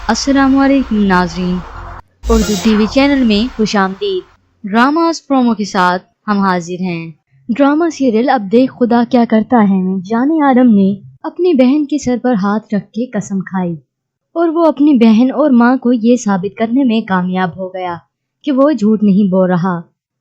अस्सलामुअलैकुम नाज़रीन, Urdu TV channel में खुशामदीद। ड्रामास प्रोमो के साथ हम हाजिर हैं। ड्रामा सीरियल अब देख खुदा क्या करता है में जाने आलम ने अपनी बहन के सर पर हाथ रख के कसम खाई और वो अपनी बहन और माँ को ये साबित करने में कामयाब हो गया कि वो झूठ नहीं बोल रहा।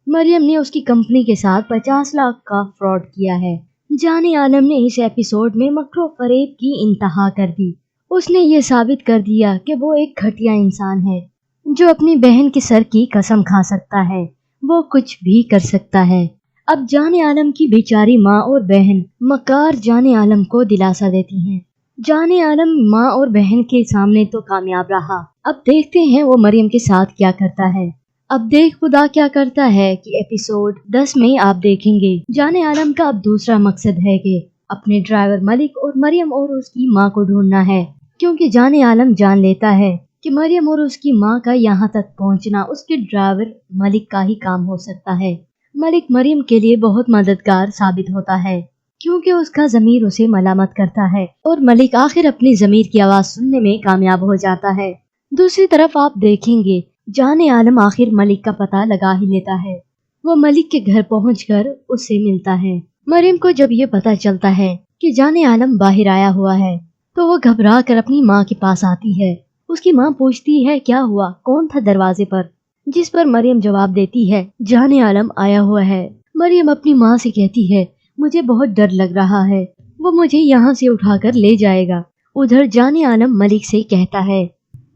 मरियम ने उसकी कंपनी के साथ 50 लाख का फ्रॉड किया है। जाने आलम ने इस एपिसोड में मकरो फरेब की इंतहा कर दी। उसने ये साबित कर दिया कि वो एक घटिया इंसान है जो अपनी बहन के सर की कसम खा सकता है। वो कुछ भी कर सकता है। अब जाने आलम की बेचारी माँ और बहन मकार जाने आलम को दिलासा देती हैं। जाने आलम माँ और बहन के सामने तो कामयाब रहा। अब देखते हैं वो मरियम के साथ क्या करता है। अब देख खुदा क्या करता है कि एपिसोड 10 में आप देखेंगे जाने आलम का अब दूसरा मकसद है कि अपने ड्राइवर मलिक और मरियम और उसकी माँ को ढूंढना है, क्योंकि जाने आलम जान लेता है कि मरियम और उसकी माँ का यहाँ तक पहुँचना उसके ड्राइवर मलिक का ही काम हो सकता है। मलिक मरियम के लिए बहुत मददगार साबित होता है क्योंकि उसका ज़मीर उसे मलामत करता है और मलिक आखिर अपनी ज़मीर की आवाज़ सुनने में कामयाब हो जाता है। दूसरी तरफ आप देखेंगे जाने आलम आखिर मलिक का पता लगा ही लेता है। वो मलिक के घर पहुंचकर उससे मिलता है। मरियम को जब ये पता चलता है कि जाने आलम बाहर आया हुआ है तो वो घबरा कर अपनी माँ के पास आती है। उसकी माँ पूछती है क्या हुआ, कौन था दरवाजे पर, जिस पर मरियम जवाब देती है जाने आलम आया हुआ है। मरियम अपनी माँ से कहती है मुझे बहुत डर लग रहा है, वो मुझे यहाँ से उठाकर ले जाएगा। उधर जाने आलम मलिक से कहता है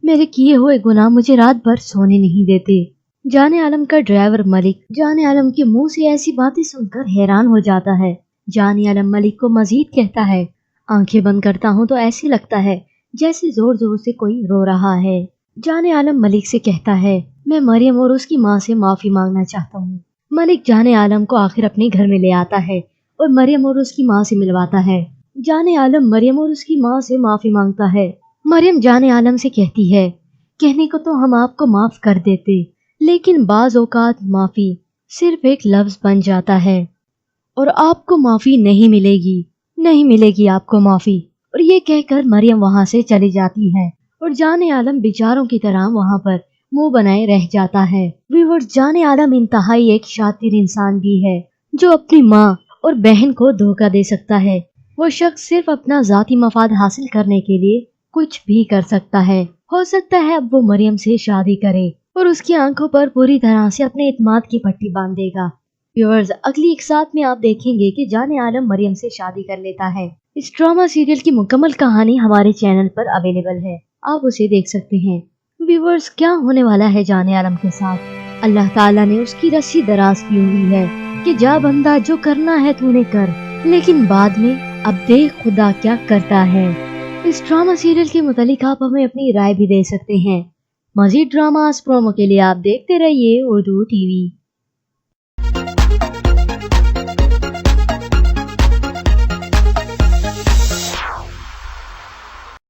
मेरे किए हुए गुनाह मुझे रात भर सोने नहीं देते। जाने आलम का ड्राइवर मलिक जाने आलम के मुंह से ऐसी बातें सुनकर हैरान हो जाता है। जाने आलम मलिक को मजीद कहता है आंखें बंद करता हूँ तो ऐसे लगता है जैसे जोर जोर से कोई रो रहा है। जाने आलम मलिक से कहता है मैं मरियम और उसकी माँ से माफी मांगना चाहता हूँ। मलिक जाने आलम को आखिर अपने घर में ले आता है और मरियम और उसकी माँ से मिलवाता है। जाने आलम मरियम और उसकी माँ से माफी मांगता है। मरियम जाने आलम से कहती है कहने को तो हम आपको माफ कर देते, लेकिन बाज औकात माफी सिर्फ एक लफ्ज बन जाता है और आपको माफी नहीं मिलेगी आपको माफी। और ये कहकर मरियम वहाँ से चली जाती है और जाने आलम बेचारों की तरह वहाँ पर मुंह बनाए रह जाता है। व्यूअर्स, जाने आलम इंतहाई एक शातिर इंसान भी है जो अपनी माँ और बहन को धोखा दे सकता है। वो शख्स सिर्फ अपना जाती मफाद हासिल करने के लिए कुछ भी कर सकता है। हो सकता है अब वो मरियम से शादी करे और उसकी आंखों पर पूरी तरह से अपने इत्मीनान की पट्टी बांध देगा। व्यूअर्स, अगली एक साथ में आप देखेंगे कि जाने आलम मरियम से शादी कर लेता है। इस ड्रामा सीरियल की मुकम्मल कहानी हमारे चैनल पर अवेलेबल है, आप उसे देख सकते हैं। व्यूअर्स, क्या होने वाला है जाने आलम के साथ? अल्लाह ताला ने उसकी रस्सी दराज की हुई है कि जा बंदा जो करना है तूने कर, लेकिन बाद में अब देख खुदा क्या करता है। इस ड्रामा सीरियल के मुतालिक आप हमें अपनी राय भी दे सकते हैं। मजीद ड्रामास प्रोमो के लिए आप देखते रहिए उर्दू टीवी।